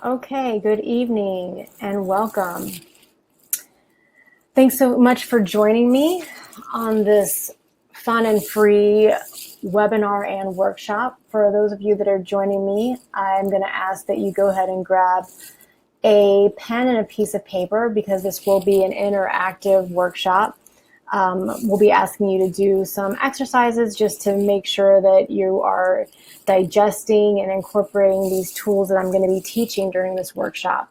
Okay, good evening and welcome. Thanks so much for joining me on this fun and free webinar and workshop. For those of you that are joining me, I'm going to ask that you go ahead and grab a pen and a piece of paper because this will be an interactive workshop. We'll be asking you to do some exercises just to make sure that you are digesting and incorporating these tools that I'm going to be teaching during this workshop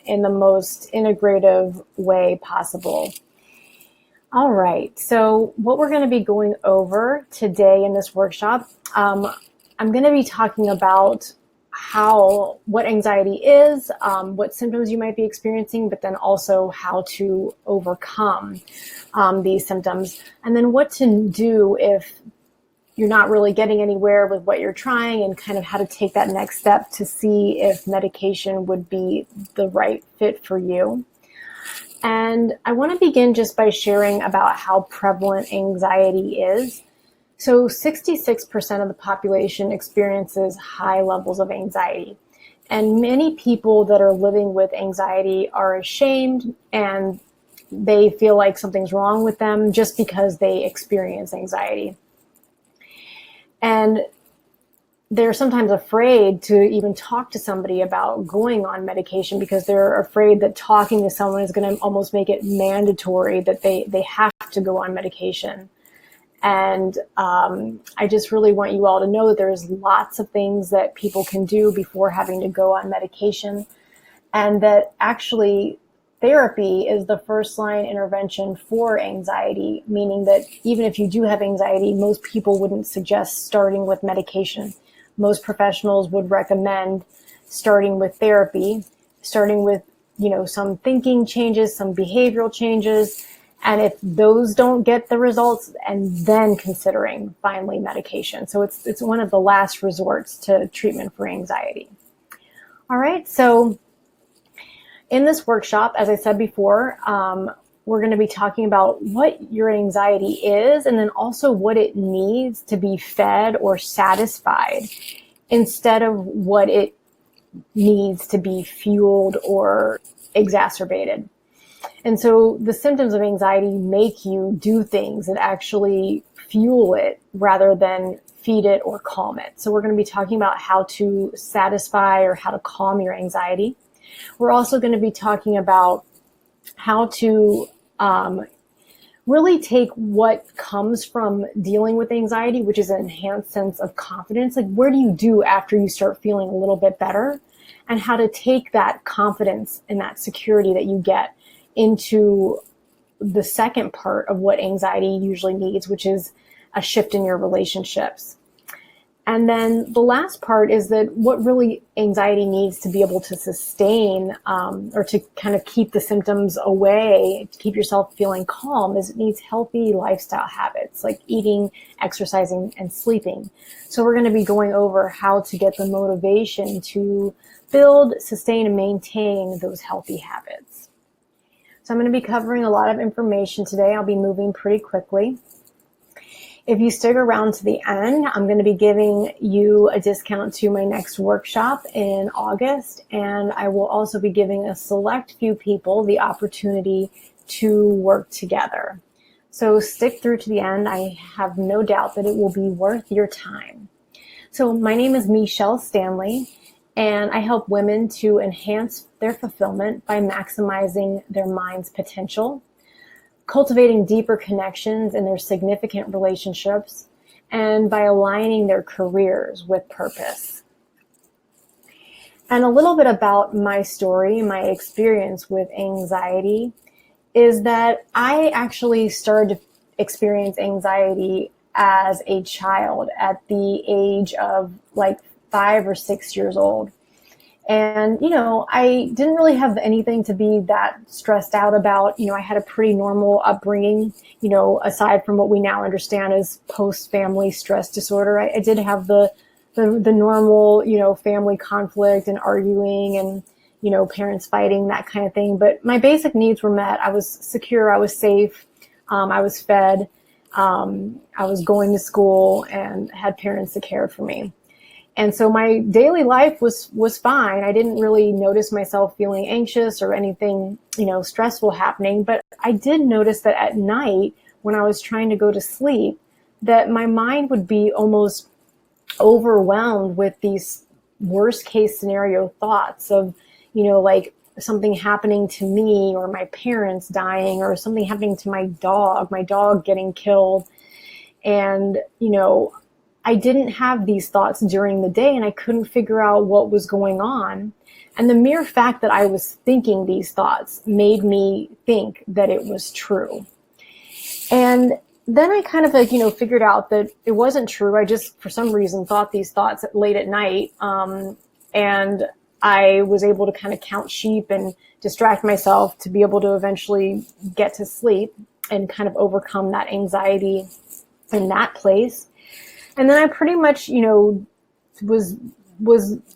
in the most integrative way possible. All right, so what we're going to be going over today in this workshop, I'm going to be talking about what anxiety is, what symptoms you might be experiencing, but then also how to overcome these symptoms, and then what to do if you're not really getting anywhere with what you're trying, and kind of how to take that next step to see if medication would be the right fit for you. And I want to begin just by sharing about how prevalent anxiety is. So 66% of the population experiences high levels of anxiety. And many people that are living with anxiety are ashamed and they feel like something's wrong with them just because they experience anxiety. And they're sometimes afraid to even talk to somebody about going on medication because they're afraid that talking to someone is going to almost make it mandatory that they have to go on medication. And I just really want you all to know that there's lots of things that people can do before having to go on medication, and that actually therapy is the first line intervention for anxiety, meaning that even if you do have anxiety, most people wouldn't suggest starting with medication. Most professionals would recommend starting with therapy, starting with, some thinking changes, some behavioral changes, and if those don't get the results, and then considering finally medication. So it's one of the last resorts to treatment for anxiety. All right, so in this workshop, as I said before, we're going to be talking about what your anxiety is and then also what it needs to be fed or satisfied instead of what it needs to be fueled or exacerbated. And so the symptoms of anxiety make you do things that actually fuel it rather than feed it or calm it. So we're going to be talking about how to satisfy or how to calm your anxiety. We're also going to be talking about how to really take what comes from dealing with anxiety, which is an enhanced sense of confidence. Like, where do you do after you start feeling a little bit better? And how to take that confidence and that security that you get into the second part of what anxiety usually needs, which is a shift in your relationships. And then the last part is that what really anxiety needs to be able to sustain or to kind of keep the symptoms away, to keep yourself feeling calm, is it needs healthy lifestyle habits like eating, exercising, and sleeping. So we're going to be going over how to get the motivation to build, sustain, and maintain those healthy habits. So I'm going to be covering a lot of information today. I'll be moving pretty quickly. If you stick around to the end, I'm going to be giving you a discount to my next workshop in August, and I will also be giving a select few people the opportunity to work together. So stick through to the end. I have no doubt that it will be worth your time. So my name is Michelle Stanley, and I help women to enhance their fulfillment by maximizing their mind's potential, cultivating deeper connections in their significant relationships, and by aligning their careers with purpose. And a little bit about my story, my experience with anxiety, is that I actually started to experience anxiety as a child at the age of like 5 or 6 years old. And, I didn't really have anything to be that stressed out about. I had a pretty normal upbringing, aside from what we now understand as post-family stress disorder. I did have the normal, family conflict and arguing and, parents fighting, that kind of thing. But my basic needs were met. I was secure. I was safe. I was fed. I was going to school and had parents that cared for me. And so my daily life was fine. I didn't really notice myself feeling anxious or anything, stressful happening. But I did notice that at night when I was trying to go to sleep, that my mind would be almost overwhelmed with these worst case scenario thoughts of, like something happening to me or my parents dying or something happening to my dog getting killed. And, I didn't have these thoughts during the day and I couldn't figure out what was going on. And the mere fact that I was thinking these thoughts made me think that it was true. And then I kind of figured out that it wasn't true. I just, for some reason, thought these thoughts late at night. And I was able to kind of count sheep and distract myself to be able to eventually get to sleep and kind of overcome that anxiety in that place. And then I pretty much, was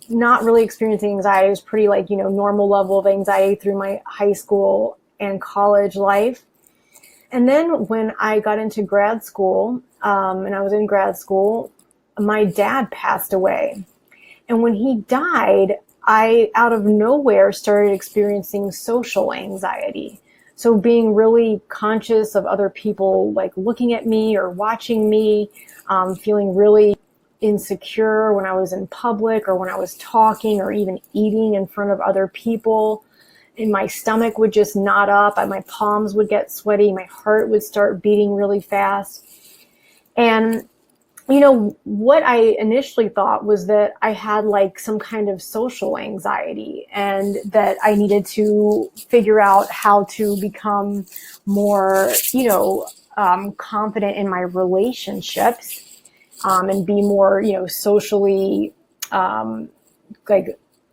not really experiencing anxiety. It was pretty normal level of anxiety through my high school and college life. And then when I got into grad school, and I was in grad school, my dad passed away. And when he died, I, out of nowhere, started experiencing social anxiety. So being really conscious of other people looking at me or watching me, feeling really insecure when I was in public or when I was talking or even eating in front of other people. And my stomach would just knot up, my palms would get sweaty, my heart would start beating really fast. And, what I initially thought was that I had some kind of social anxiety and that I needed to figure out how to become more, confident in my relationships, and be more, socially,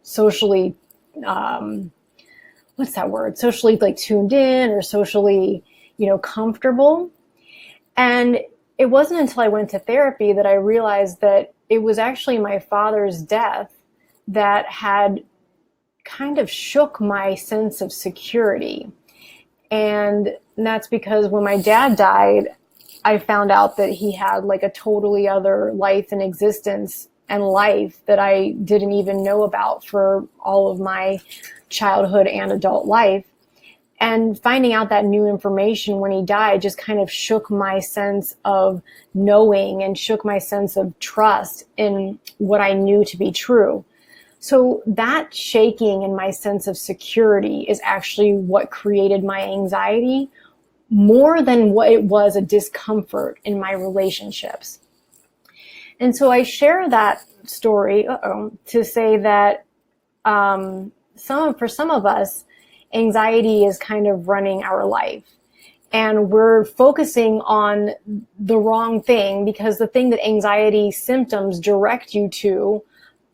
socially, what's that word? Socially tuned in or socially, comfortable. And it wasn't until I went to therapy that I realized that it was actually my father's death that had kind of shook my sense of security. And that's because when my dad died, I found out that he had a totally other life and existence and life that I didn't even know about for all of my childhood and adult life. And finding out that new information when he died just kind of shook my sense of knowing and shook my sense of trust in what I knew to be true. So that shaking in my sense of security is actually what created my anxiety more than what it was a discomfort in my relationships. And so I share that story to say that for some of us, anxiety is kind of running our life. And we're focusing on the wrong thing because the thing that anxiety symptoms direct you to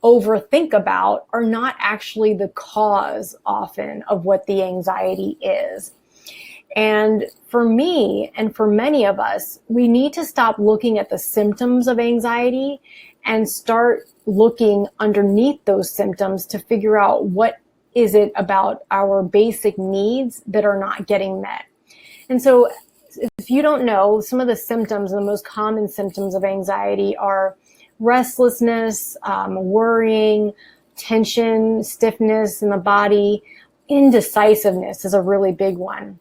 overthink about are not actually the cause often of what the anxiety is. And for me and for many of us, we need to stop looking at the symptoms of anxiety and start looking underneath those symptoms to figure out what is it about our basic needs that are not getting met. And so if you don't know, some of the symptoms, the most common symptoms of anxiety are restlessness, worrying, tension, stiffness in the body, indecisiveness is a really big one.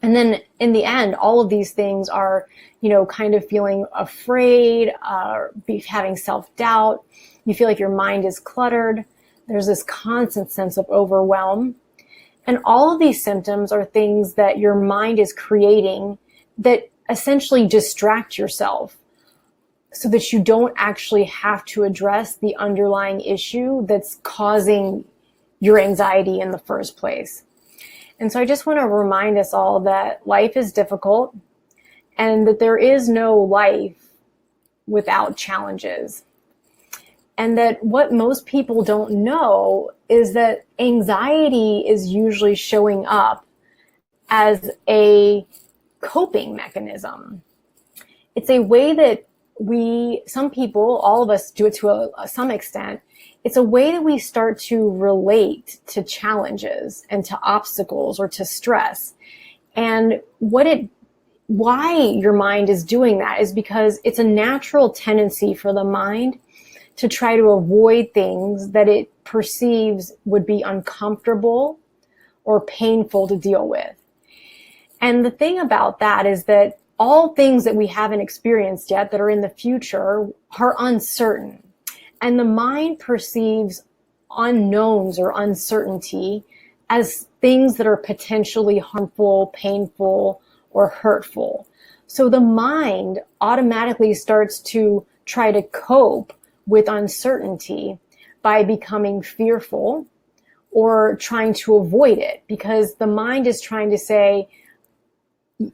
And then in the end, all of these things are, kind of feeling afraid, having self-doubt. You feel like your mind is cluttered. There's this constant sense of overwhelm. And all of these symptoms are things that your mind is creating that essentially distract yourself so that you don't actually have to address the underlying issue that's causing your anxiety in the first place. And so I just want to remind us all that life is difficult and that there is no life without challenges. And that what most people don't know is that anxiety is usually showing up as a coping mechanism. It's a way that some people, all of us do it to some extent. It's a way that we start to relate to challenges and to obstacles or to stress. And why your mind is doing that is because it's a natural tendency for the mind to try to avoid things that it perceives would be uncomfortable or painful to deal with. And the thing about that is that all things that we haven't experienced yet that are in the future are uncertain. And the mind perceives unknowns or uncertainty as things that are potentially harmful, painful, or hurtful. So the mind automatically starts to try to cope with uncertainty by becoming fearful or trying to avoid it, because the mind is trying to say,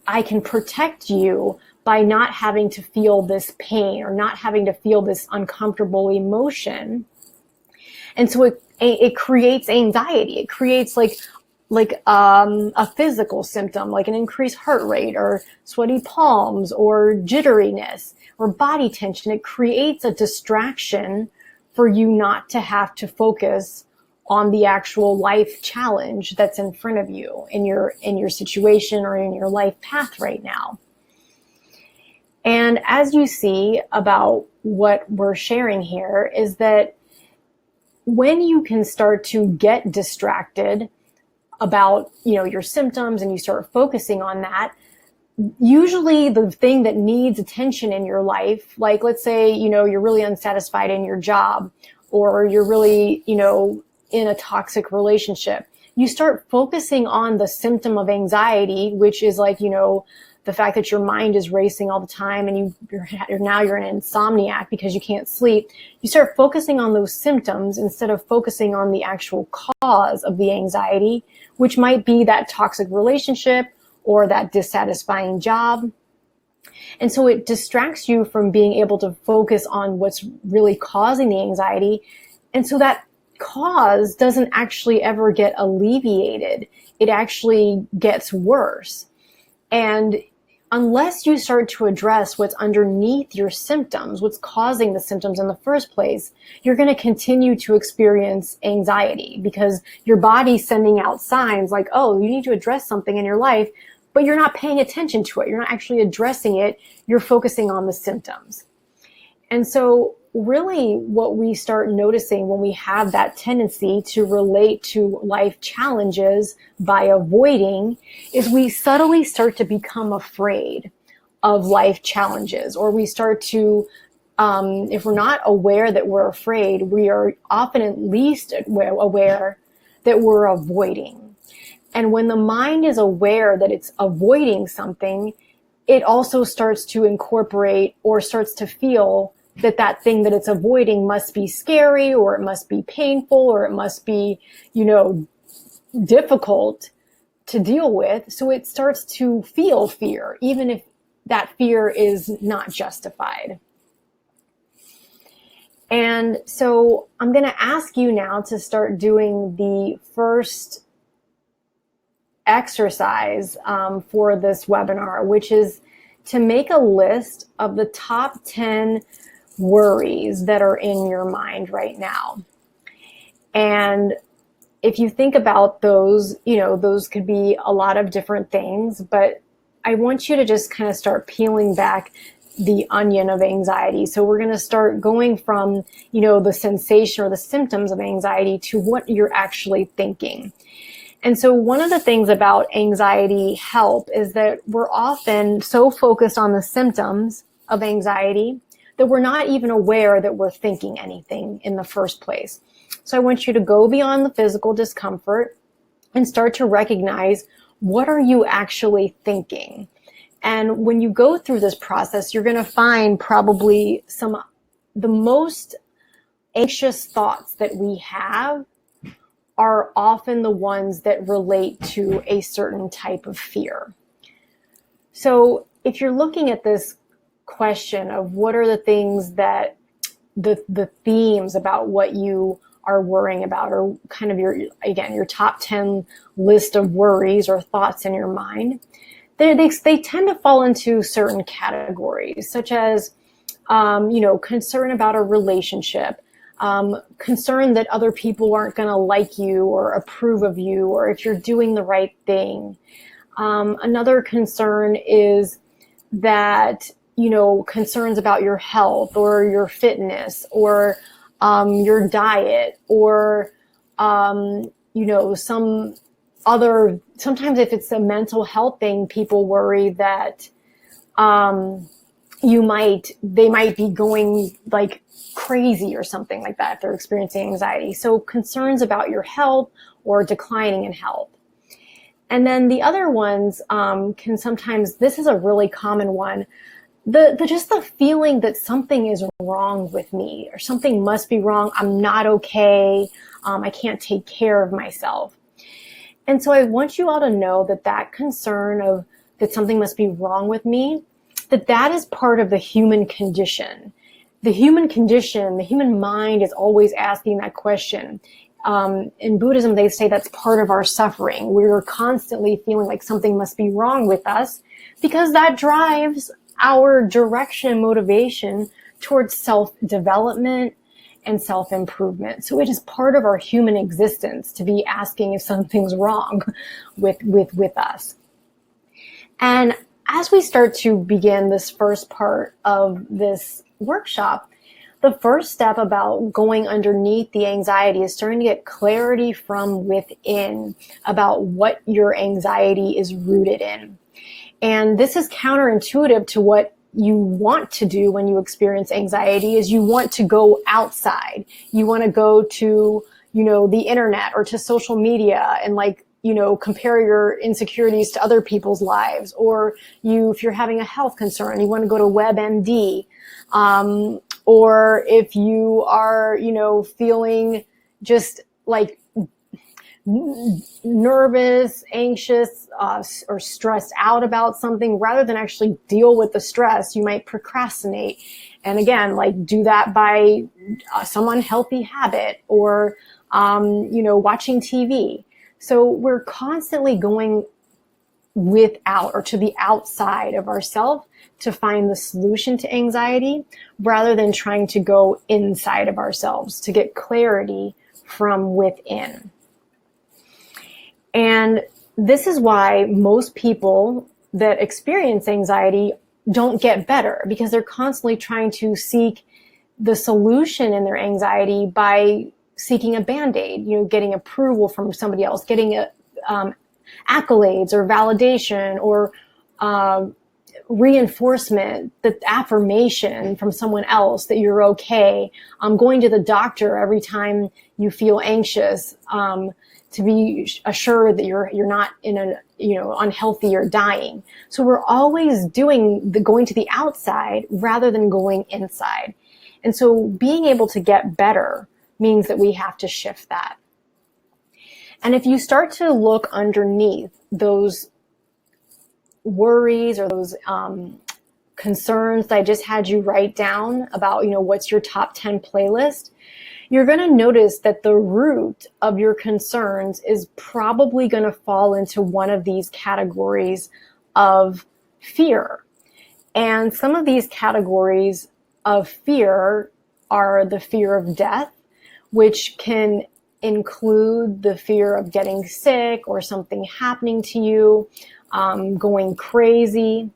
I can protect you by not having to feel this pain or not having to feel this uncomfortable emotion. And so it creates anxiety. It creates like a physical symptom, like an increased heart rate or sweaty palms or jitteriness or body tension. It creates a distraction for you not to have to focus on the actual life challenge that's in front of you in your situation or in your life path right now. And as you see about what we're sharing here is that when you can start to get distracted about, your symptoms and you start focusing on that, usually the thing that needs attention in your life, like let's say, you're really unsatisfied in your job, or you're really, in a toxic relationship, you start focusing on the symptom of anxiety, which is like, the fact that your mind is racing all the time and you're an insomniac because you can't sleep. You start focusing on those symptoms instead of focusing on the actual cause of the anxiety, which might be that toxic relationship or that dissatisfying job. And so it distracts you from being able to focus on what's really causing the anxiety. And so that cause doesn't actually ever get alleviated. It actually gets worse. And unless you start to address what's underneath your symptoms, what's causing the symptoms in the first place, you're going to continue to experience anxiety because your body's sending out signs like, oh, you need to address something in your life, but you're not paying attention to it. You're not actually addressing it. You're focusing on the symptoms. And so really what we start noticing when we have that tendency to relate to life challenges by avoiding is we subtly start to become afraid of life challenges, or we start to, if we're not aware that we're afraid, we are often at least aware that we're avoiding. And when the mind is aware that it's avoiding something, it also starts to incorporate or starts to feel that thing that it's avoiding must be scary, or it must be painful, or it must be, difficult to deal with. So it starts to feel fear, even if that fear is not justified. And so I'm going to ask you now to start doing the first exercise for this webinar, which is to make a list of the top 10 worries that are in your mind right now. And if you think about those, those could be a lot of different things, but I want you to just kind of start peeling back the onion of anxiety. So we're going to start going from, the sensation or the symptoms of anxiety to what you're actually thinking. And so one of the things about anxiety help is that we're often so focused on the symptoms of anxiety that we're not even aware that we're thinking anything in the first place. So I want you to go beyond the physical discomfort and start to recognize, what are you actually thinking? And when you go through this process, you're going to find probably the most anxious thoughts that we have are often the ones that relate to a certain type of fear. So if you're looking at this question of what are the things that the themes about what you are worrying about, or kind of your top 10 list of worries or thoughts in your mind, they tend to fall into certain categories, such as concern about a relationship, concern that other people aren't going to like you or approve of you, or if you're doing the right thing. Another concern is that, concerns about your health or your fitness, or your diet, or, some other, sometimes if it's a mental health thing, people worry that, they might be going like crazy or something like that if they're experiencing anxiety. So concerns about your health or declining in health. And then the other ones can sometimes, this is a really common one, just the feeling that something is wrong with me, or something must be wrong. I'm not okay. I can't take care of myself. And so I want you all to know that concern of that something must be wrong with me, that is part of the human condition. The human condition, the human mind is always asking that question. In Buddhism, they say that's part of our suffering. We're constantly feeling like something must be wrong with us, because that drives our direction and motivation towards self-development and self-improvement. So it is part of our human existence to be asking if something's wrong with us. And as we start to begin this first part of this workshop, the first step about going underneath the anxiety is starting to get clarity from within about what your anxiety is rooted in. And this is counterintuitive to what you want to do when you experience anxiety. Is you want to go outside. You want to go to, the internet or to social media and compare your insecurities to other people's lives. Or if you're having a health concern, you want to go to WebMD. Or if you are, feeling just like nervous, anxious, or stressed out about something, rather than actually deal with the stress, you might procrastinate. And again, do that by some unhealthy habit, or, watching TV. So we're constantly going without, or to the outside of ourselves, to find the solution to anxiety, rather than trying to go inside of ourselves to get clarity from within. And this is why most people that experience anxiety don't get better, because they're constantly trying to seek the solution in their anxiety by seeking a Band-Aid, getting approval from somebody else, getting accolades or validation, or reinforcement, the affirmation from someone else that you're okay. Going to the doctor every time you feel anxious, to be assured that you're not in a unhealthy or dying. So we're always going to the outside rather than going inside. And so being able to get better means that we have to shift that. And if you start to look underneath those worries or those concerns that I just had you write down about, what's your top 10 playlist, you're going to notice that the root of your concerns is probably going to fall into one of these categories of fear. And some of these categories of fear are the fear of death, which can include the fear of getting sick or something happening to you, going crazy.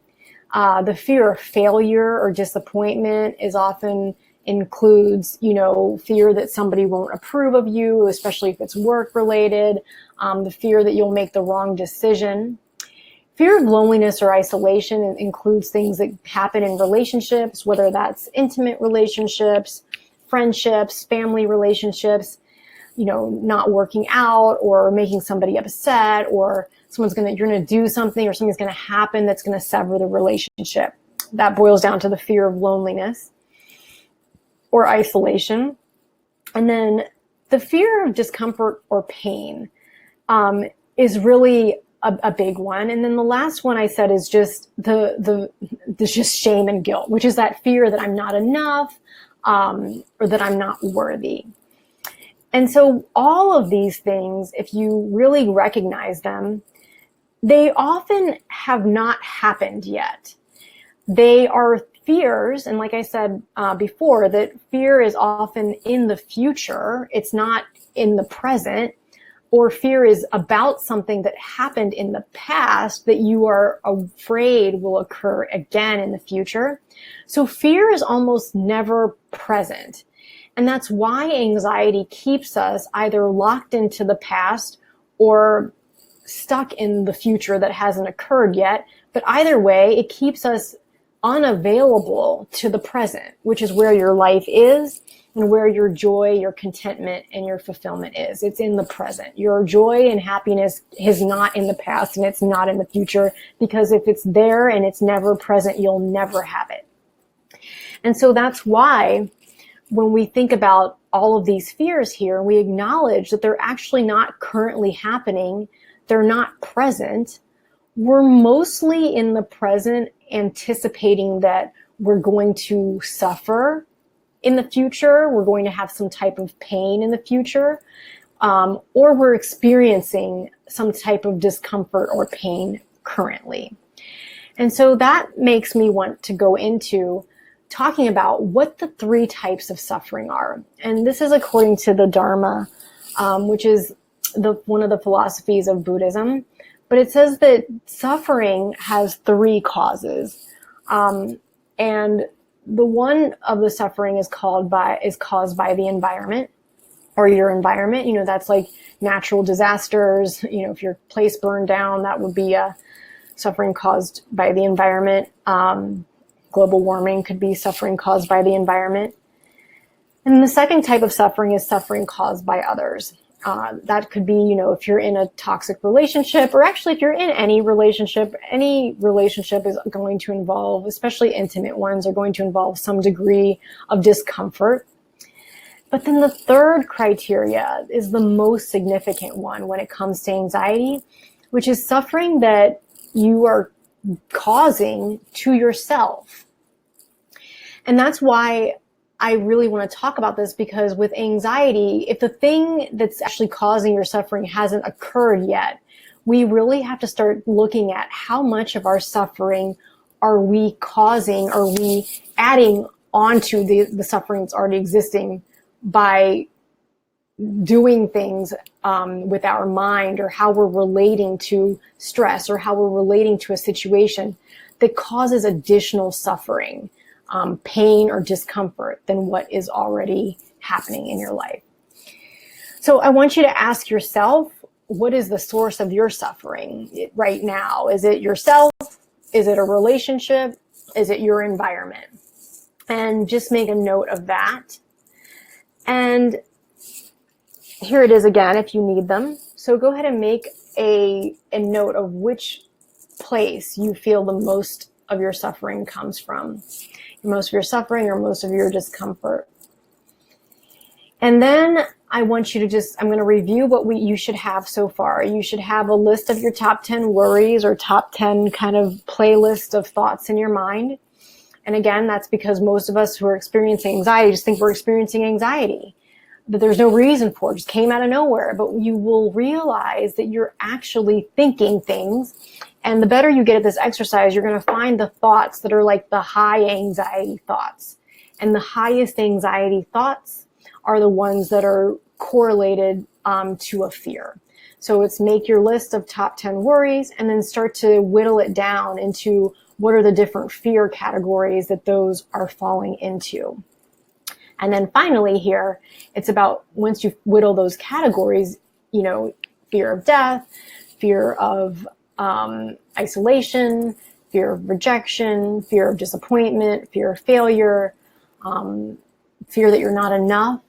The fear of failure or disappointment often includes, fear that somebody won't approve of you, especially if it's work related, the fear that you'll make the wrong decision. Fear of loneliness or isolation includes things that happen in relationships, whether that's intimate relationships, friendships, family relationships, not working out or making somebody upset, or you're going to do something or something's going to happen that's going to sever the relationship. That boils down to the fear of loneliness or isolation. And then the fear of discomfort or pain is really a big one. And then the last one I said is just the just shame and guilt, which is that fear that I'm not enough, or that I'm not worthy. And so all of these things, if you really recognize them, they often have not happened yet. They are fears, and like I said before, that fear is often in the future. It's not in the present. Or fear is about something that happened in the past that you are afraid will occur again in the future. So fear is almost never present. And that's why anxiety keeps us either locked into the past or stuck in the future that hasn't occurred yet. But either way, it keeps us unavailable to the present, which is where your life is and where your joy, your contentment, and your fulfillment is. It's in the present. Your joy and happiness is not in the past and it's not in the future, because if it's there and it's never present, you'll never have it. And so that's why when we think about all of these fears here, we acknowledge that they're actually not currently happening. They're not present. We're mostly in the present anticipating that we're going to suffer in the future, we're going to have some type of pain in the future, or we're experiencing some type of discomfort or pain currently. And so that makes me want to go into talking about what the 3 types of suffering are. And this is according to the Dharma, which is one of the philosophies of Buddhism. But it says that suffering has 3 causes. And the one of the suffering is caused by the environment or your environment. You know, that's like natural disasters. You know, if your place burned down, that would be a suffering caused by the environment. Global warming could be suffering caused by the environment. And the second type of suffering is suffering caused by others. That could be, you know, if you're in a toxic relationship, or actually if you're in any relationship is going to involve, especially intimate ones, are going to involve some degree of discomfort. But then the third criteria is the most significant one when it comes to anxiety, which is suffering that you are causing to yourself. And that's why I really want to talk about this, because with anxiety, if the thing that's actually causing your suffering hasn't occurred yet, we really have to start looking at how much of our suffering are we causing, are we adding onto the suffering that's already existing by doing things with our mind, or how we're relating to stress, or how we're relating to a situation that causes additional suffering, pain or discomfort than what is already happening in your life. So I want you to ask yourself, what is the source of your suffering right now? Is it yourself? Is it a relationship? Is it your environment? And just make a note of that. And here it is again, if you need them. So go ahead and make a note of which place you feel the most of your suffering comes from. Most of your suffering or most of your discomfort. And then I want you to I'm going to review what you should have so far. You should have a list of your top 10 worries, or top 10 kind of playlist of thoughts in your mind. And again, that's because most of us who are experiencing anxiety just think we're experiencing anxiety, that there's no reason for it, just came out of nowhere. But you will realize that you're actually thinking things. And the better you get at this exercise, you're going to find the thoughts that are like the high anxiety thoughts. And the highest anxiety thoughts are the ones that are correlated to a fear. So it's make your list of top 10 worries and then start to whittle it down into what are the different fear categories that those are falling into. And then finally here, it's about, once you whittle those categories, you know, fear of death, fear of isolation, fear of rejection, fear of disappointment, fear of failure, fear that you're not enough.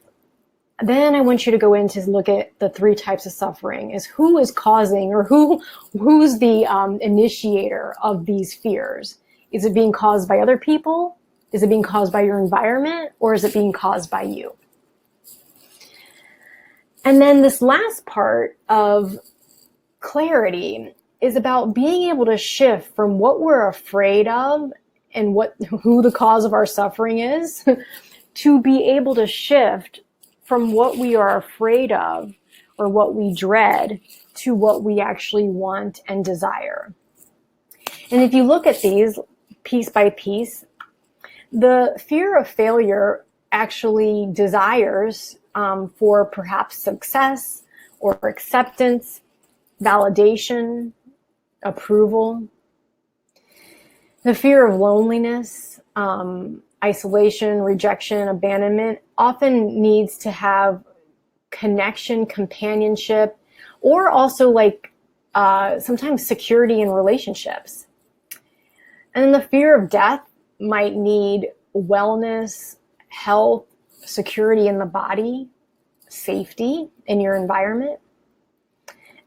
Then I want you to go in to look at the 3 types of suffering, is who is causing, or who's the initiator of these fears. Is it being caused by other people? Is it being caused by your environment? Or is it being caused by you? And then this last part of clarity is about being able to shift from what we're afraid of and who the cause of our suffering is to be able to shift from what we are afraid of or what we dread to what we actually want and desire. And if you look at these piece by piece, the fear of failure actually desires for perhaps success or acceptance, validation, approval. The fear of loneliness isolation, rejection, abandonment often needs to have connection, companionship, or also like sometimes security in relationships. And then the fear of death might need wellness, health, security in the body, safety in your environment.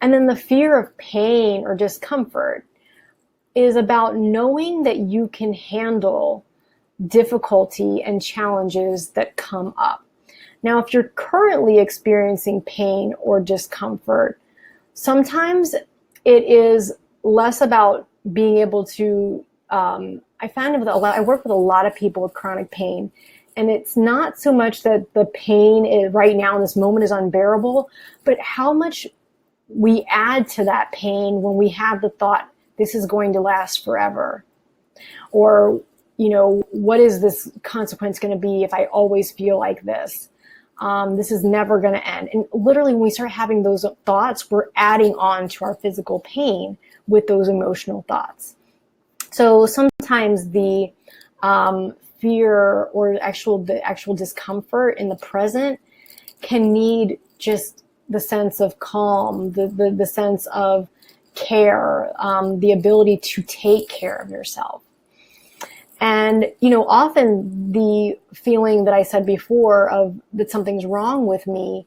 And then the fear of pain or discomfort is about knowing that you can handle difficulty and challenges that come up. Now, if you're currently experiencing pain or discomfort, sometimes it is less about being able to, I found I work with a lot of people with chronic pain, and it's not so much that the pain is, right now in this moment, is unbearable, but how much we add to that pain when we have the thought, this is going to last forever. Or, what is this consequence going to be if I always feel like this? This is never going to end. And literally, when we start having those thoughts, we're adding on to our physical pain with those emotional thoughts. So sometimes the fear or the actual discomfort in the present can need just the sense of calm, the sense of care, the ability to take care of yourself. And, often the feeling that I said before of that something's wrong with me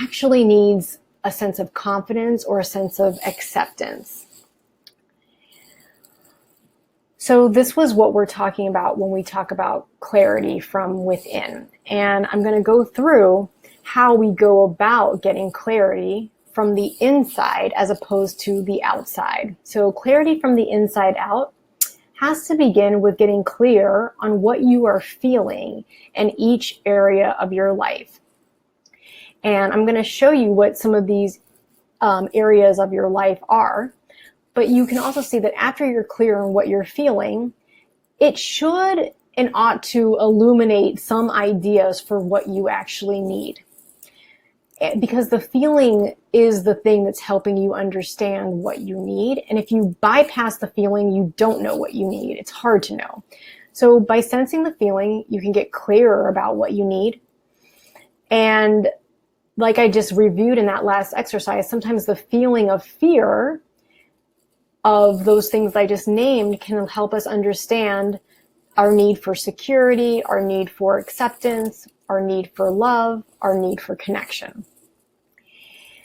actually needs a sense of confidence or a sense of acceptance. So this was what we're talking about when we talk about clarity from within. And I'm going to go through how we go about getting clarity from the inside as opposed to the outside. So clarity from the inside out has to begin with getting clear on what you are feeling in each area of your life. And I'm going to show you what some of these areas of your life are. But you can also see that after you're clear on what you're feeling, it should and ought to illuminate some ideas for what you actually need. Because the feeling is the thing that's helping you understand what you need. And if you bypass the feeling, you don't know what you need. It's hard to know. So by sensing the feeling, you can get clearer about what you need. And like I just reviewed in that last exercise, sometimes the feeling of fear of those things I just named can help us understand our need for security, our need for acceptance, our need for love, our need for connection.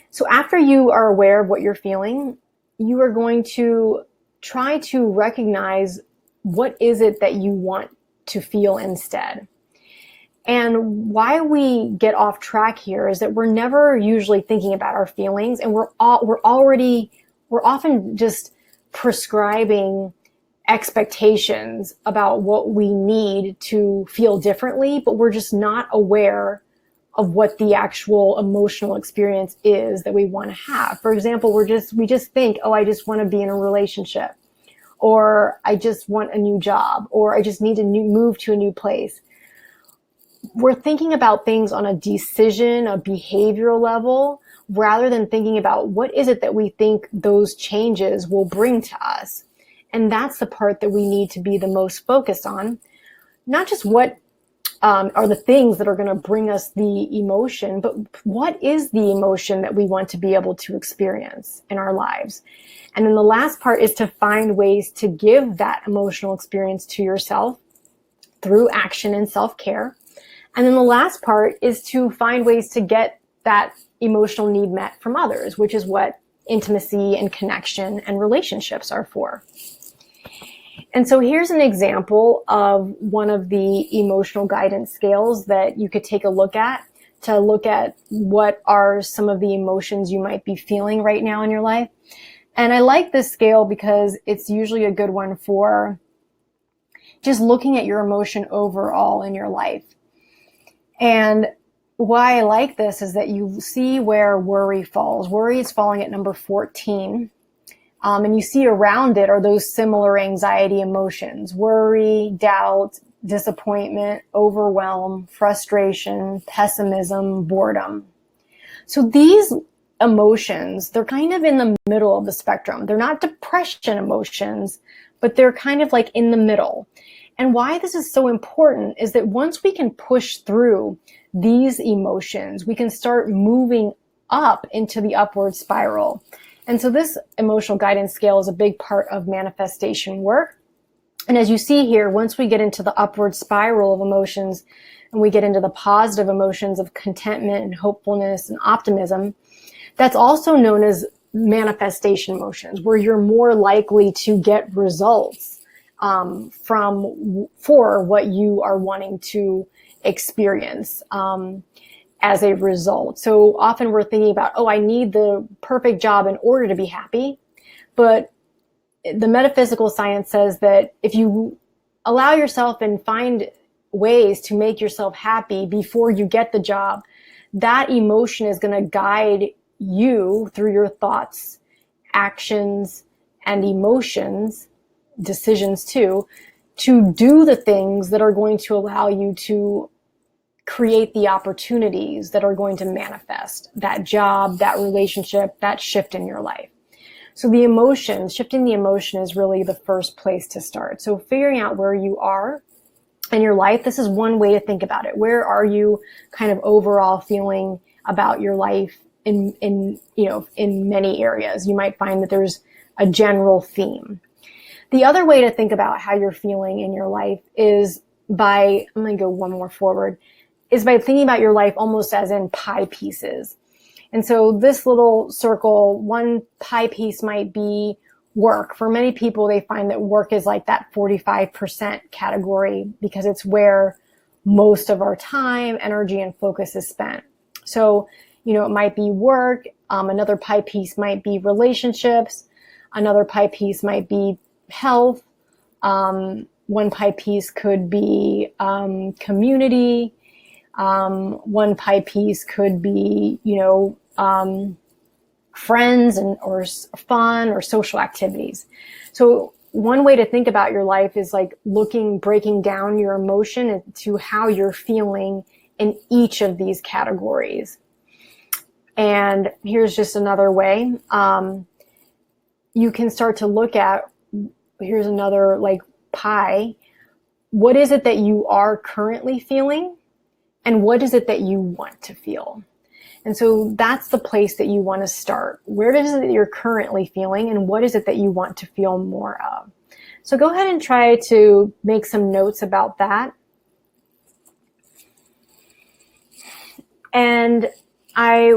So after you are aware of what you're feeling, you are going to try to recognize what is it that you want to feel instead. And why we get off track here is that we're never usually thinking about our feelings, and we're often just prescribing expectations about what we need to feel differently, but we're just not aware of what the actual emotional experience is that we want to have. For example, we just think, oh, I just want to be in a relationship, or I just want a new job, or I just need to move to a new place. We're thinking about things on a decision, a behavioral level, rather than thinking about what is it that we think those changes will bring to us. And that's the part that we need to be the most focused on. Not just what are the things that are going to bring us the emotion, but what is the emotion that we want to be able to experience in our lives? And then the last part is to find ways to give that emotional experience to yourself through action and self-care. And then the last part is to find ways to get that emotional need met from others, which is what intimacy and connection and relationships are for. And so here's an example of one of the emotional guidance scales that you could take a look at to look at what are some of the emotions you might be feeling right now in your life. And I like this scale because it's usually a good one for just looking at your emotion overall in your life. And why I like this is that you see where worry falls. Worry is falling at number 14. And you see around it are those similar anxiety emotions: worry, doubt, disappointment, overwhelm, frustration, pessimism, boredom. So these emotions, they're kind of in the middle of the spectrum. They're not depression emotions, but they're kind of like in the middle. And why this is so important is that once we can push through these emotions, we can start moving up into the upward spiral. And so this emotional guidance scale is a big part of manifestation work. And as you see here, once we get into the upward spiral of emotions and we get into the positive emotions of contentment and hopefulness and optimism, that's also known as manifestation emotions, where you're more likely to get results for what you are wanting to experience as a result. So often we're thinking about, oh, I need the perfect job in order to be happy. But the metaphysical science says that if you allow yourself and find ways to make yourself happy before you get the job, that emotion is going to guide you through your thoughts, actions, and emotions, decisions too, to do the things that are going to allow you to create the opportunities that are going to manifest that job, that relationship, that shift in your life. So the emotion, shifting the emotion is really the first place to start. So figuring out where you are in your life, this is one way to think about it. Where are you kind of overall feeling about your life in many areas? You might find that there's a general theme. The other way to think about how you're feeling in your life is by, I'm going to go one more forward, is by thinking about your life almost as in pie pieces. And so this little circle, one pie piece might be work. For many people, they find that work is like that 45% category because it's where most of our time, energy, and focus is spent. So, it might be work. Another pie piece might be relationships. Another pie piece might be health. One pie piece could be community. One pie piece could be, friends or fun or social activities. So one way to think about your life is like breaking down your emotion into how you're feeling in each of these categories. And here's just another way. You can start to look at, here's another pie. What is it that you are currently feeling? And what is it that you want to feel? And so that's the place that you want to start. Where is it that you're currently feeling, and what is it that you want to feel more of? So go ahead and try to make some notes about that. And I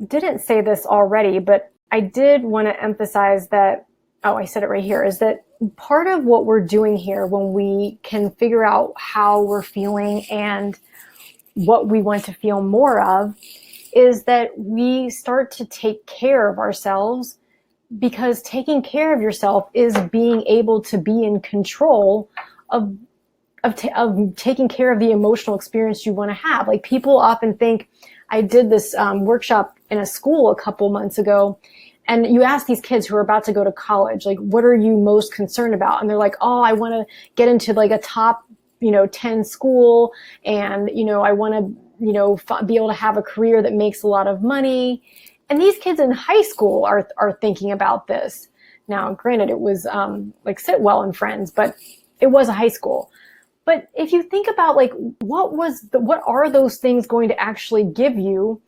didn't say this already, but I did want to emphasize that, I said it right here, is that part of what we're doing here when we can figure out how we're feeling and what we want to feel more of is that we start to take care of ourselves, because taking care of yourself is being able to be in control of taking care of the emotional experience you want to have. Like, people often think, I did this workshop in a school a couple months ago, and you ask these kids who are about to go to college, like, what are you most concerned about? And they're like, oh, I want to get into a top 10 school, and I want to be able to have a career that makes a lot of money. And these kids in high school are thinking about this. Now, granted, it was Sitwell and Friends, but it was a high school. But if you think about what are those things going to actually give you?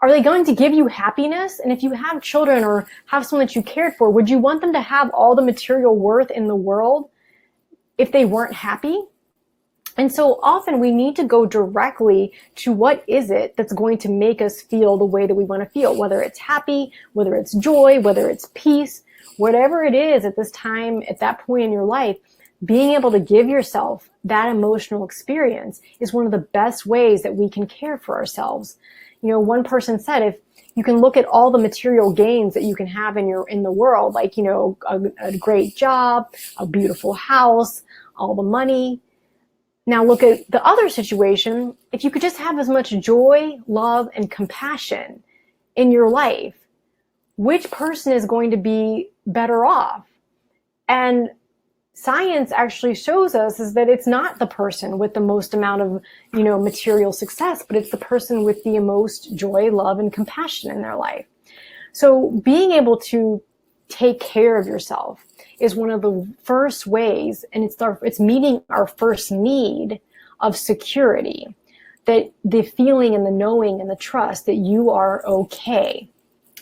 Are they going to give you happiness? And if you have children or have someone that you cared for, would you want them to have all the material worth in the world if they weren't happy? And so often we need to go directly to what is it that's going to make us feel the way that we want to feel, whether it's happy, whether it's joy, whether it's peace, whatever it is at this time, at that point in your life. Being able to give yourself that emotional experience is one of the best ways that we can care for ourselves. One person said, if you can look at all the material gains that you can have in the world, a great job, a beautiful house, all the money. Now look at the other situation. If you could just have as much joy, love, and compassion in your life, which person is going to be better off? And science actually shows us is that it's not the person with the most amount of, material success, but it's the person with the most joy, love, and compassion in their life. So being able to take care of yourself is one of the first ways, and it's meeting our first need of security, that the feeling and the knowing and the trust that you are okay.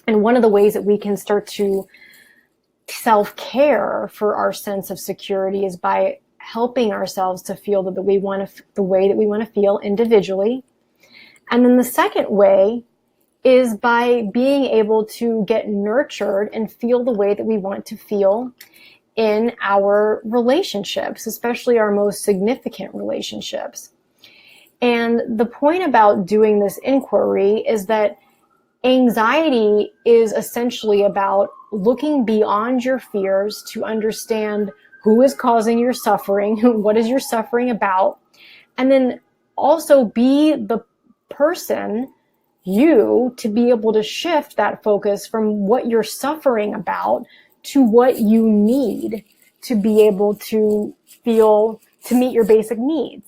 And one of the ways that we can start to self-care for our sense of security is by helping ourselves to feel the way that we want to feel individually. And then the second way is by being able to get nurtured and feel the way that we want to feel in our relationships, especially our most significant relationships. And the point about doing this inquiry is that anxiety is essentially about looking beyond your fears to understand who is causing your suffering, what is your suffering about, and then also be the person, you, to be able to shift that focus from what you're suffering about to what you need to be able to feel, to meet your basic needs.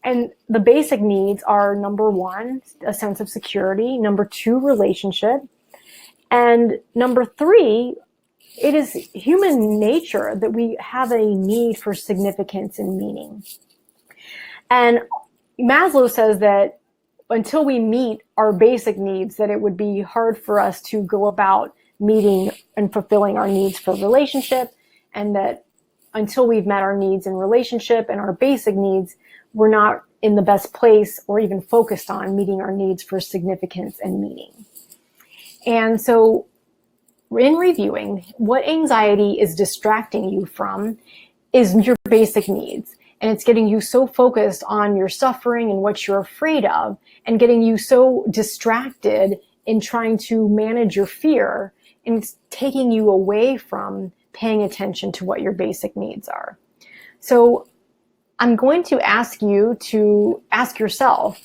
And the basic needs are, number one, a sense of security, number two, relationship, and number three, it is human nature that we have a need for significance and meaning. And Maslow says that until we meet our basic needs, that it would be hard for us to go about meeting and fulfilling our needs for relationship, and that until we've met our needs in relationship and our basic needs, we're not in the best place or even focused on meeting our needs for significance and meaning. And so in reviewing, what anxiety is distracting you from is your basic needs. And it's getting you so focused on your suffering and what you're afraid of, and getting you so distracted in trying to manage your fear, and it's taking you away from paying attention to what your basic needs are. So I'm going to ask you to ask yourself,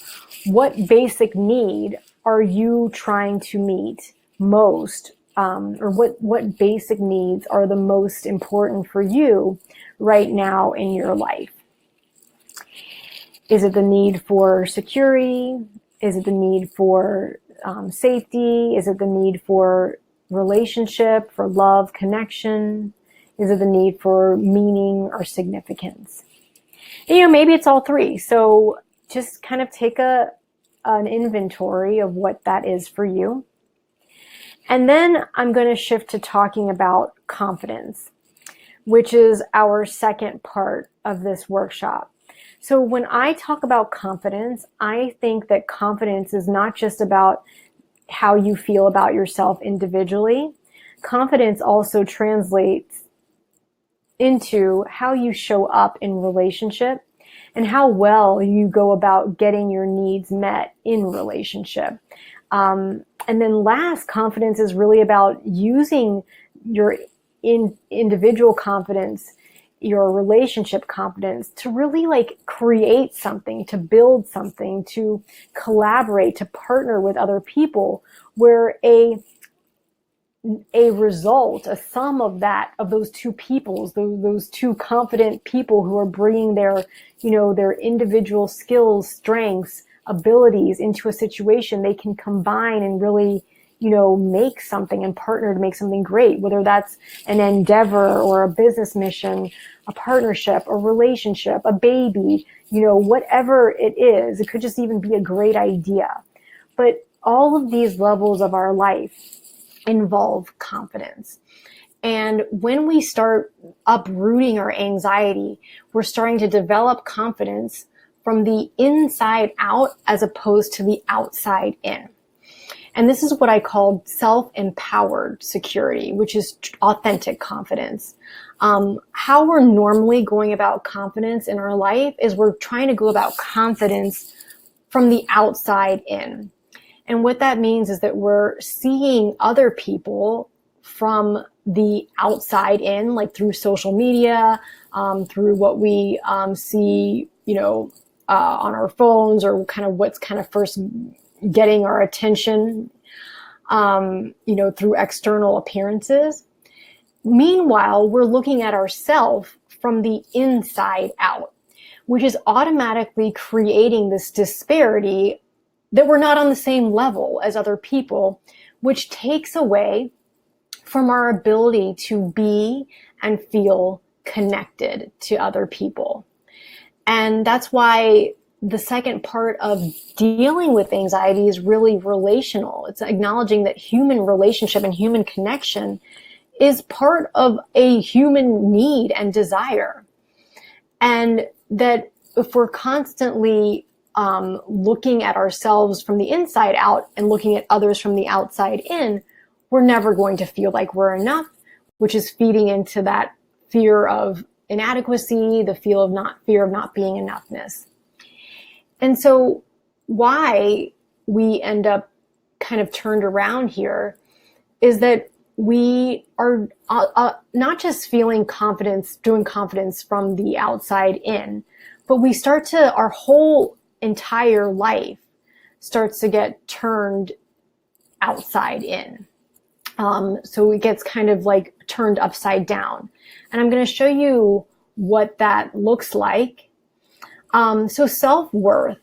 what basic need are you trying to meet most, or what basic needs are the most important for you right now in your life? Is it the need for security? Is it the need for safety? Is it the need for relationship, for love, connection? Is it the need for meaning or significance? And, maybe it's all three. So just kind of take an inventory of what that is for you. And then I'm going to shift to talking about confidence, which is our second part of this workshop. So when I talk about confidence, I think that confidence is not just about how you feel about yourself individually. Confidence also translates into how you show up in relationship and how well you go about getting your needs met in relationship. And then last, confidence is really about using your individual confidence, your relationship confidence, to really create something, to build something, to collaborate, to partner with other people, where a result, a sum of those two peoples, those two confident people who are bringing their individual skills, strengths, abilities into a situation, they can combine and really, make something and partner to make something great, whether that's an endeavor or a business mission, a partnership, a relationship, a baby, whatever it is. It could just even be a great idea. But all of these levels of our life involve confidence. And when we start uprooting our anxiety, we're starting to develop confidence from the inside out as opposed to the outside in. And this is what I call self-empowered security, which is authentic confidence. How we're normally going about confidence in our life is we're trying to go about confidence from the outside in. And what that means is that we're seeing other people from the outside in, like through social media, through what we see, on our phones, or kind of what's kind of first getting our attention, through external appearances. Meanwhile, we're looking at ourselves from the inside out, which is automatically creating this disparity that we're not on the same level as other people, which takes away from our ability to be and feel connected to other people. And that's why the second part of dealing with anxiety is really relational. It's acknowledging that human relationship and human connection is part of a human need and desire. And that if we're constantly looking at ourselves from the inside out and looking at others from the outside in, we're never going to feel like we're enough, which is feeding into that fear of inadequacy, the fear of not being enoughness. And so why we end up kind of turned around here is that we are not just feeling confidence, doing confidence from the outside in, but we start to, our whole entire life starts to get turned outside in. So it gets kind of like turned upside down. And I'm going to show you what that looks like. So self-worth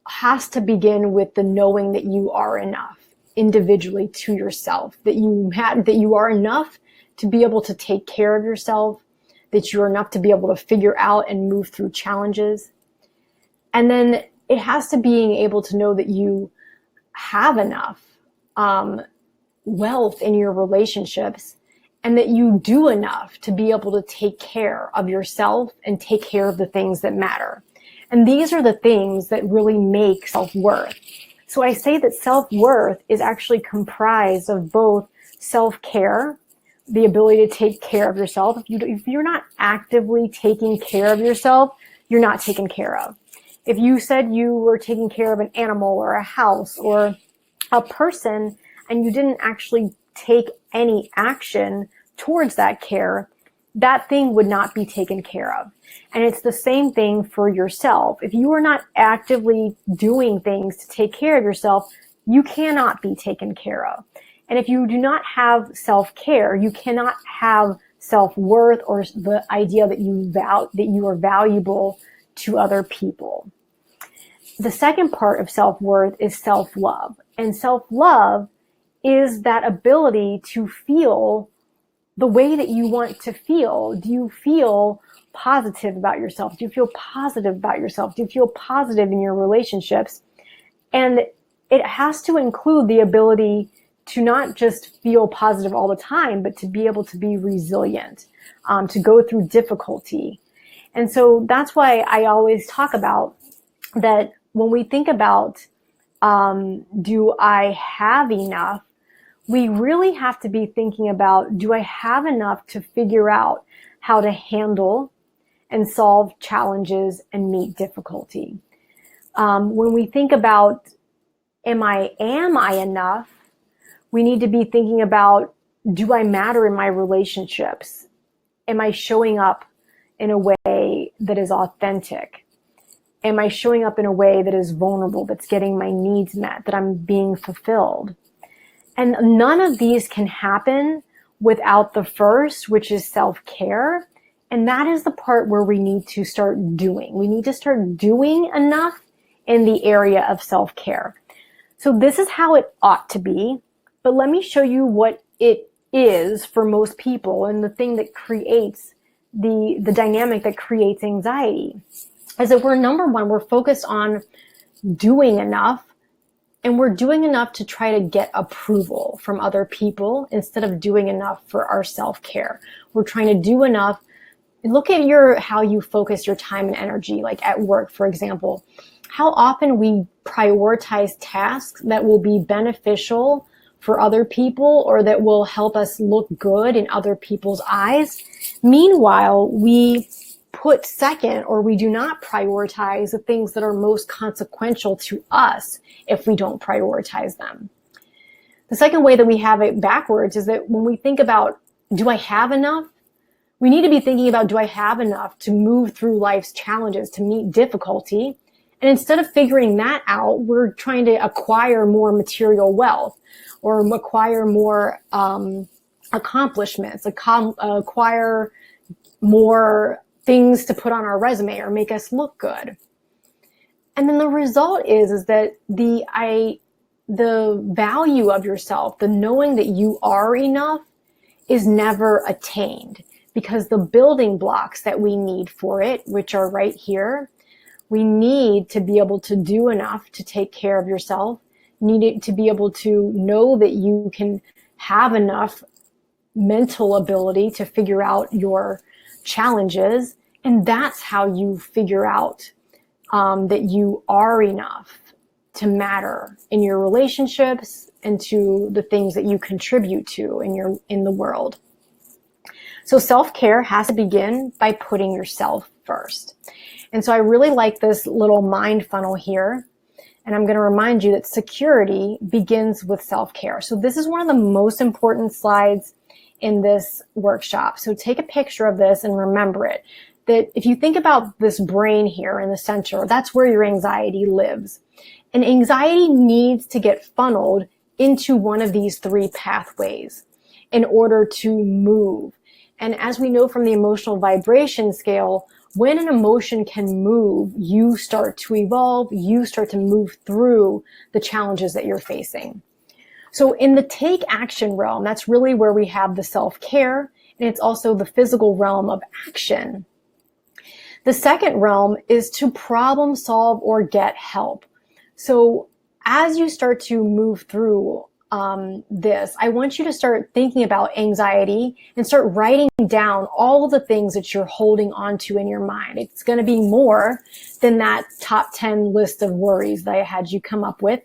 has to begin with the knowing that you are enough individually to yourself, that you are enough to be able to take care of yourself, that you're enough to be able to figure out and move through challenges. And then it has to being able to know that you have enough wealth in your relationships, and that you do enough to be able to take care of yourself and take care of the things that matter. And these are the things that really make self-worth. So I say that self-worth is actually comprised of both self-care, the ability to take care of yourself. If you're not actively taking care of yourself, you're not taken care of. If you said you were taking care of an animal or a house or a person and you didn't actually take any action towards that care, that thing would not be taken care of. And it's the same thing for yourself. If you are not actively doing things to take care of yourself, you cannot be taken care of. And if you do not have self-care, you cannot have self-worth or the idea that you are valuable to other people. The second part of self-worth is self-love. And self-love is that ability to feel the way that you want to feel. Do you feel positive about yourself? Do you feel positive about yourself? Do you feel positive in your relationships? And it has to include the ability to not just feel positive all the time, but to be able to be resilient, to go through difficulty. And so that's why I always talk about that when we think about, do I have enough? We really have to be thinking about, do I have enough to figure out how to handle and solve challenges and meet difficulty? When we think about, am I enough? We need to be thinking about, do I matter in my relationships? Am I showing up in a way that is authentic? Am I showing up in a way that is vulnerable, that's getting my needs met, that I'm being fulfilled? And none of these can happen without the first, which is self-care. And that is the part where we need to start doing. We need to start doing enough in the area of self-care. So this is how it ought to be. But let me show you what it is for most people, and the thing that creates the dynamic that creates anxiety is that we're focused on doing enough. And we're doing enough to try to get approval from other people instead of doing enough for our self-care. We're trying to do enough. Look at how you focus your time and energy, like at work, for example. How often we prioritize tasks that will be beneficial for other people or that will help us look good in other people's eyes. Meanwhile, we put second, or we do not prioritize the things that are most consequential to us if we don't prioritize them. The second way that we have it backwards is that when we think about, do I have enough? We need to be thinking about, do I have enough to move through life's challenges, to meet difficulty? And instead of figuring that out, we're trying to acquire more material wealth or acquire more accomplishments, acquire more things to put on our resume or make us look good. And then the result is that the value of yourself, the knowing that you are enough, is never attained, because the building blocks that we need for it, which are right here, we need to be able to do enough to take care of yourself. You need to be able to know that you can have enough mental ability to figure out your challenges. And that's how you figure out that you are enough to matter in your relationships and to the things that you contribute to in the world. So self-care has to begin by putting yourself first. And so I really like this little mind funnel here. And I'm going to remind you that security begins with self-care. So this is one of the most important slides in this workshop. So take a picture of this and remember it. That if you think about this brain here in the center, that's where your anxiety lives. And anxiety needs to get funneled into one of these three pathways in order to move. And as we know from the emotional vibration scale, when an emotion can move, you start to evolve, you start to move through the challenges that you're facing. So in the take action realm, that's really where we have the self-care, and it's also the physical realm of action. The second realm is to problem solve or get help. So as you start to move through this, I want you to start thinking about anxiety and start writing down all of the things that you're holding on to in your mind. It's going to be more than that top 10 list of worries that I had you come up with.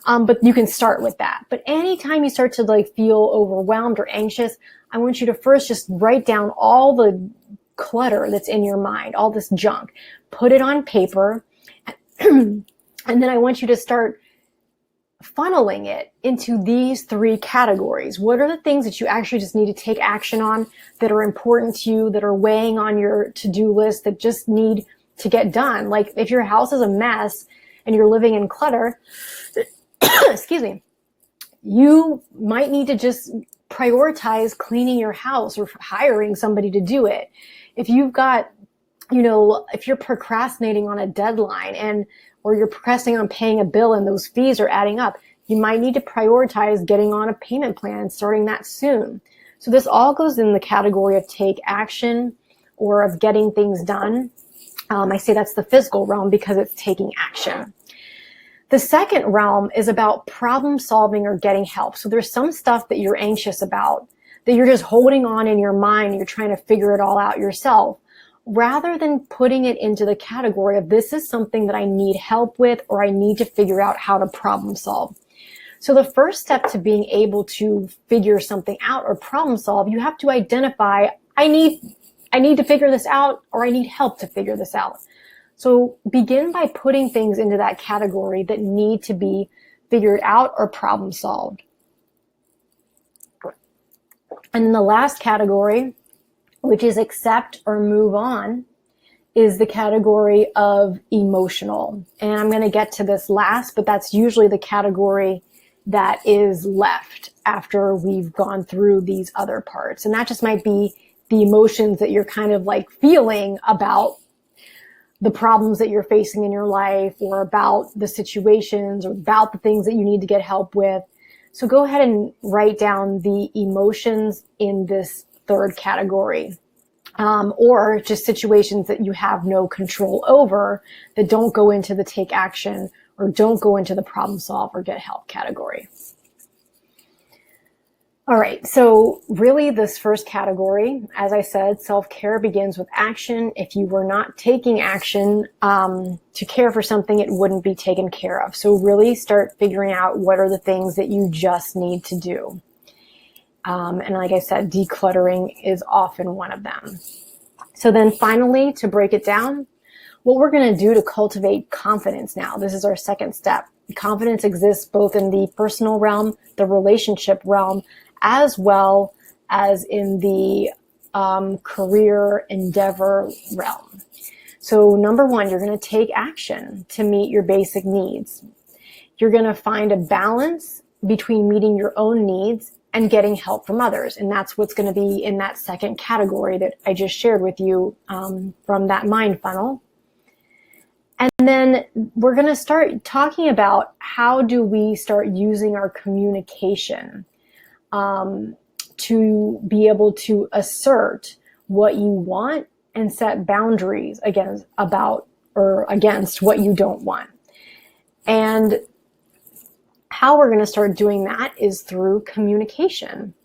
But you can start with that. But anytime you start to feel overwhelmed or anxious, I want you to first just write down all the clutter that's in your mind, all this junk, put it on paper. And then I want you to start funneling it into these three categories. What are the things that you actually just need to take action on, that are important to you, that are weighing on your to-do list, that just need to get done? Like if your house is a mess and you're living in clutter, excuse me, you might need to just prioritize cleaning your house or hiring somebody to do it. If you've got, if you're procrastinating on a deadline or you're procrastinating on paying a bill and those fees are adding up, you might need to prioritize getting on a payment plan and starting that soon. So this all goes in the category of take action or of getting things done. I say that's the physical realm because it's taking action. The second realm is about problem solving or getting help. So there's some stuff that you're anxious about, that you're just holding on in your mind, you're trying to figure it all out yourself, rather than putting it into the category of this is something that I need help with or I need to figure out how to problem solve. So the first step to being able to figure something out or problem solve, you have to identify, I need to figure this out, or I need help to figure this out. So begin by putting things into that category that need to be figured out or problem solved. And the last category, which is accept or move on, is the category of emotional. And I'm going to get to this last, but that's usually the category that is left after we've gone through these other parts. And that just might be the emotions that you're kind of feeling about the problems that you're facing in your life, or about the situations, or about the things that you need to get help with. So go ahead and write down the emotions in this third category, or just situations that you have no control over that don't go into the take action or don't go into the problem solve or get help category. All right, so really this first category, as I said, self-care begins with action. If you were not taking action to care for something, it wouldn't be taken care of. So really start figuring out what are the things that you just need to do. And like I said, decluttering is often one of them. So then finally, to break it down, what we're going to do to cultivate confidence now, this is our second step. Confidence exists both in the personal realm, the relationship realm, as well as in the career endeavor realm. So number one, you're going to take action to meet your basic needs. You're going to find a balance between meeting your own needs and getting help from others. And that's what's going to be in that second category that I just shared with you from that mind funnel. And then we're going to start talking about how do we start using our communication to be able to assert what you want and set boundaries against what you don't want. And how we're going to start doing that is through communication.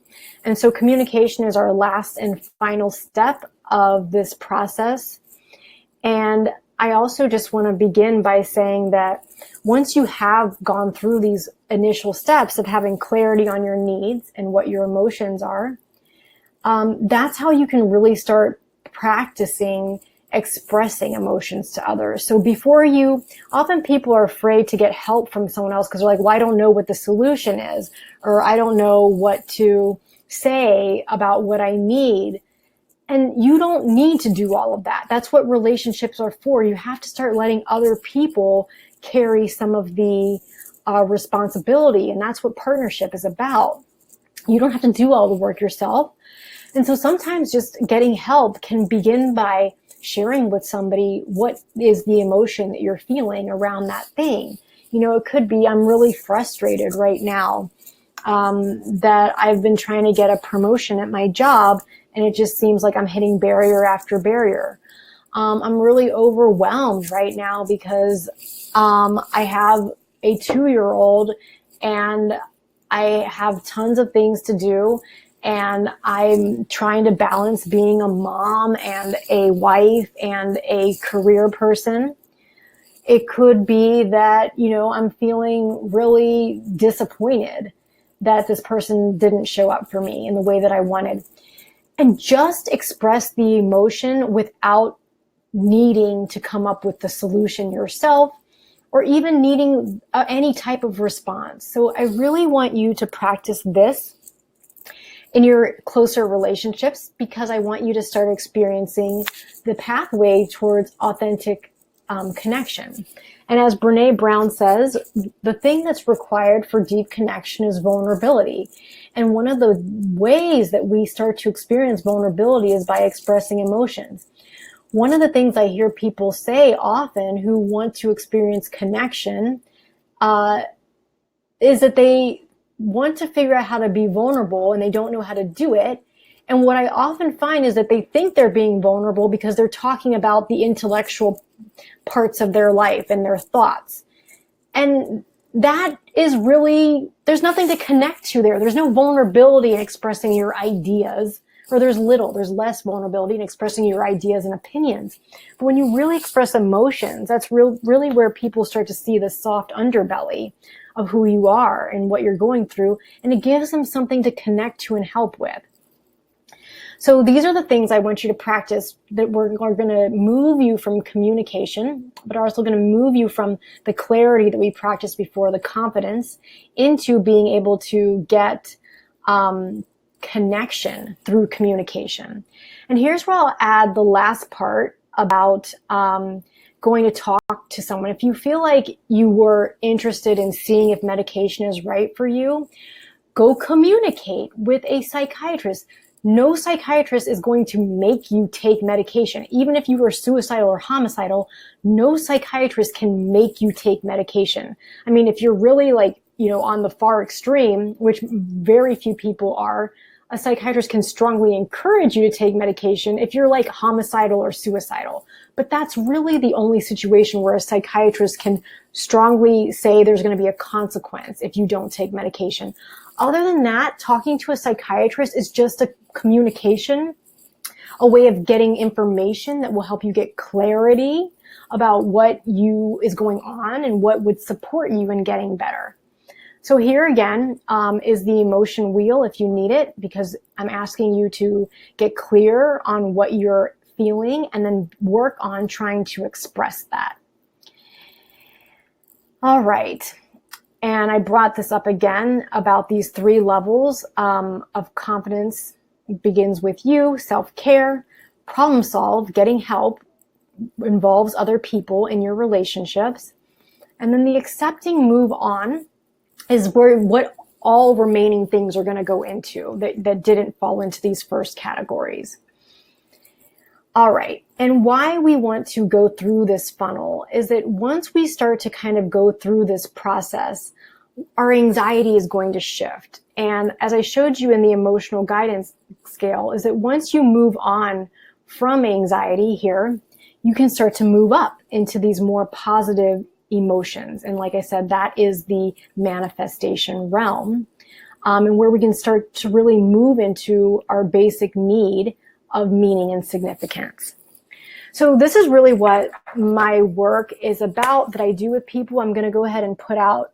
And so communication is our last and final step of this process. And I also just want to begin by saying that once you have gone through these initial steps of having clarity on your needs and what your emotions are, that's how you can really start practicing expressing emotions to others. So often people are afraid to get help from someone else because they're like, well, I don't know what the solution is, or I don't know what to say about what I need. And you don't need to do all of that. That's what relationships are for. You have to start letting other people carry some of the responsibility. And that's what partnership is about. You don't have to do all the work yourself. And so sometimes just getting help can begin by sharing with somebody what is the emotion that you're feeling around that thing. It could be, I'm really frustrated right now that I've been trying to get a promotion at my job, and it just seems like I'm hitting barrier after barrier. I'm really overwhelmed right now because I have a 2-year-old and I have tons of things to do, and I'm trying to balance being a mom and a wife and a career person. It could be that, I'm feeling really disappointed that this person didn't show up for me in the way that I wanted. And just express the emotion without needing to come up with the solution yourself or even needing any type of response. So I really want you to practice this in your closer relationships, because I want you to start experiencing the pathway towards authentic connection. And as Brene Brown says, the thing that's required for deep connection is vulnerability. And one of the ways that we start to experience vulnerability is by expressing emotions. One of the things I hear people say often who want to experience connection is that they want to figure out how to be vulnerable and they don't know how to do it. And what I often find is that they think they're being vulnerable because they're talking about the intellectual parts of their life and their thoughts. And that is really, there's nothing to connect to there. There's no vulnerability in expressing your ideas, or there's less vulnerability in expressing your ideas and opinions. But when you really express emotions, that's really where people start to see the soft underbelly of who you are and what you're going through. And it gives them something to connect to and help with. So these are the things I want you to practice that are going to move you from communication, but are also going to move you from the clarity that we practiced before, the confidence, into being able to get connection through communication. And here's where I'll add the last part about going to talk to someone. If you feel like you were interested in seeing if medication is right for you, go communicate with a psychiatrist. No psychiatrist is going to make you take medication. Even if you are suicidal or homicidal, no psychiatrist can make you take medication. I mean, if you're really on the far extreme, which very few people are, a psychiatrist can strongly encourage you to take medication if you're homicidal or suicidal. But that's really the only situation where a psychiatrist can strongly say there's going to be a consequence if you don't take medication. Other than that, talking to a psychiatrist is just a communication, a way of getting information that will help you get clarity about what is going on and what would support you in getting better. So here again is the emotion wheel if you need it, because I'm asking you to get clear on what you're feeling and then work on trying to express that. All right. And I brought this up again about these 3 levels of confidence. It begins with you, self-care, problem solve, getting help, involves other people in your relationships. And then the accepting move on is what all remaining things are going to go into that didn't fall into these first categories. All right. And why we want to go through this funnel is that once we start to kind of go through this process, our anxiety is going to shift. And as I showed you in the emotional guidance scale, is that once you move on from anxiety here, you can start to move up into these more positive emotions. And like I said, that is the manifestation realm, and where we can start to really move into our basic need of meaning and significance. So this is really what my work is about that I do with people. I'm going to go ahead and put out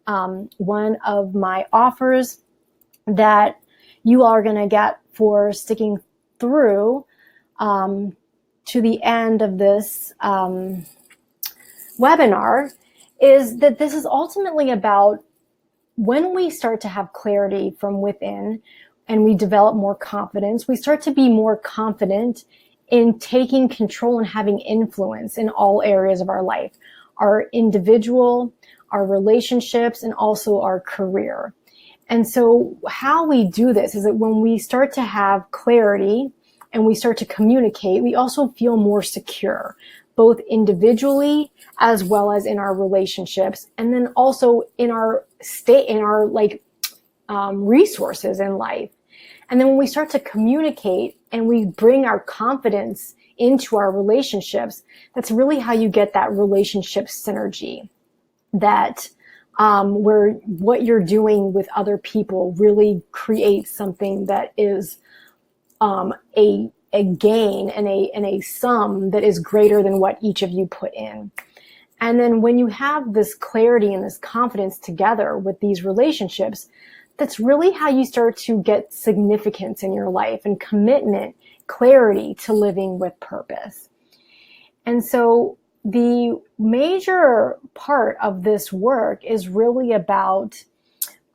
one of my offers that you all are going to get for sticking through to the end of this webinar, is that this is ultimately about when we start to have clarity from within and we develop more confidence, we start to be more confident in taking control and having influence in all areas of our life, our individual, our relationships, and also our career. And so how we do this is that when we start to have clarity and we start to communicate, we also feel more secure, both individually as well as in our relationships, and then also in our state, in our resources in life. And then when we start to communicate and we bring our confidence into our relationships, that's really how you get that relationship synergy, that where what you're doing with other people really creates something that is a gain and a sum that is greater than what each of you put in. And then when you have this clarity and this confidence together with these relationships, that's really how you start to get significance in your life and commitment, clarity to living with purpose. And so the major part of this work is really about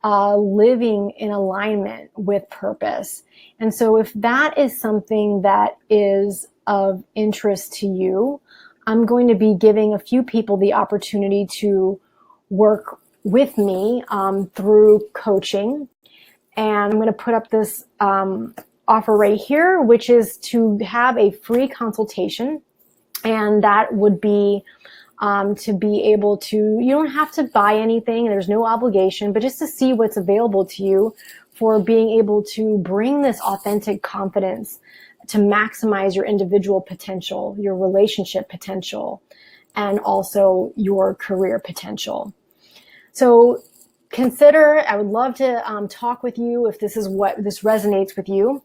living in alignment with purpose. And so if that is something that is of interest to you, I'm going to be giving a few people the opportunity to work with me through coaching. And I'm going to put up this offer right here, which is to have a free consultation. And that would be to be able to, you don't have to buy anything, there's no obligation, but just to see what's available to you for being able to bring this authentic confidence to maximize your individual potential, your relationship potential, and also your career potential. So consider, I would love to talk with you if this resonates with you.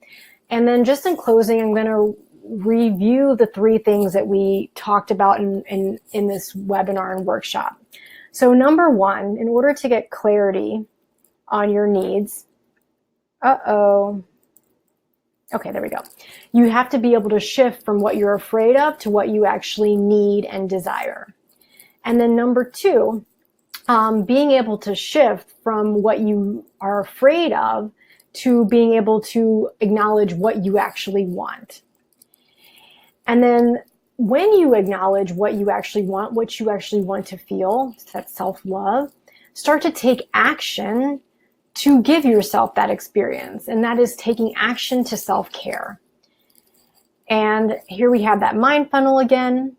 And then just in closing, I'm going to review the 3 things that we talked about in this webinar and workshop. So number 1, in order to get clarity on your needs, okay, there we go. You have to be able to shift from what you're afraid of to what you actually need and desire. And then number 2, being able to shift from what you are afraid of to being able to acknowledge what you actually want. And then when you acknowledge what you actually want to feel, that self-love, start to take action to give yourself that experience. And that is taking action to self-care. And here we have that mind funnel again.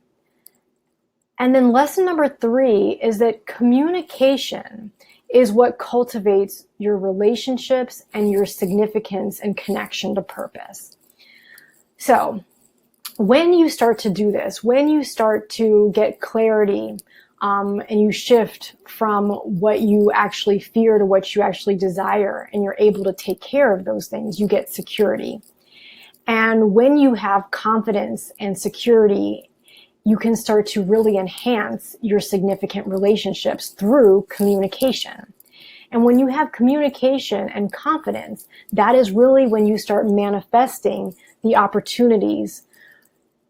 And then lesson number 3 is that communication is what cultivates your relationships and your significance and connection to purpose. So when you start to do this, when you start to get clarity and you shift from what you actually fear to what you actually desire, and you're able to take care of those things, you get security. And when you have confidence and security, you can start to really enhance your significant relationships through communication. And when you have communication and confidence, that is really when you start manifesting the opportunities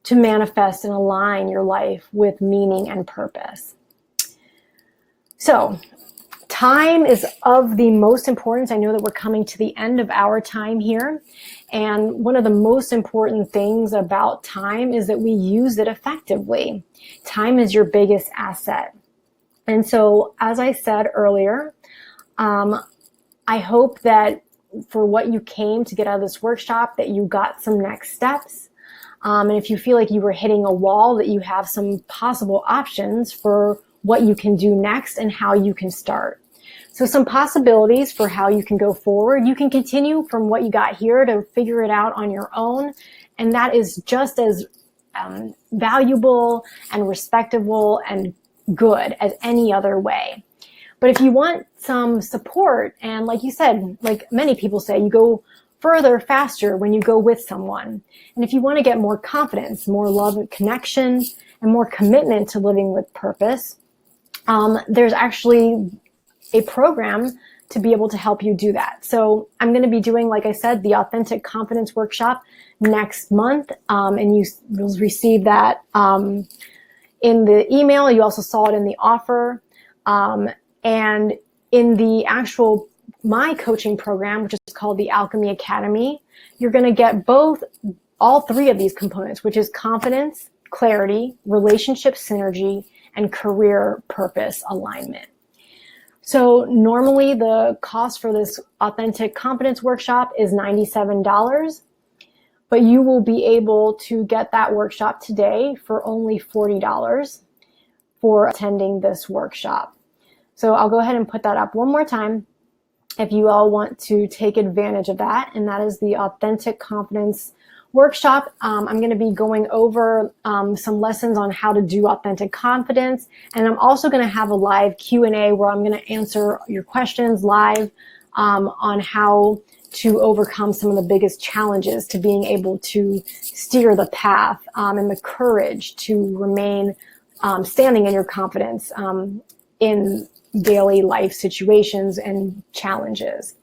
to manifest and align your life with meaning and purpose. So time is of the most importance. I know that we're coming to the end of our time here. And one of the most important things about time is that we use it effectively. Time is your biggest asset. And so, as I said earlier, I hope that for what you came to get out of this workshop, that you got some next steps. And if you feel like you were hitting a wall, that you have some possible options for what you can do next and how you can start. So some possibilities for how you can go forward. You can continue from what you got here to figure it out on your own. And that is just as valuable and respectable and good as any other way. But if you want some support, and like you said, like many people say, you go further faster when you go with someone. And if you want to get more confidence, more love and connection, and more commitment to living with purpose, there's actually a program to be able to help you do that. So I'm going to be doing, like I said, the Authentic Confidence Workshop next month. And you will receive that in the email. You also saw it in the offer. And in the actual my coaching program, which is called the Alchemy Academy, you're going to get all three of these components, which is confidence, clarity, relationship synergy, and career purpose alignment. So normally the cost for this Authentic Confidence Workshop is $97, but you will be able to get that workshop today for only $40 for attending this workshop. So I'll go ahead and put that up one more time if you all want to take advantage of that, and that is the Authentic Confidence Workshop. I'm going to be going over some lessons on how to do authentic confidence, and I'm also going to have a live Q&A where I'm going to answer your questions live on how to overcome some of the biggest challenges to being able to steer the path and the courage to remain standing in your confidence in daily life situations and challenges.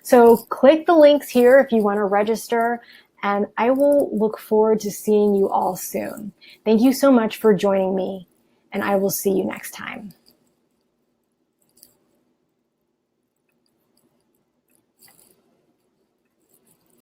So click the links here if you want to register, and I will look forward to seeing you all soon. Thank you so much for joining me, and I will see you next time.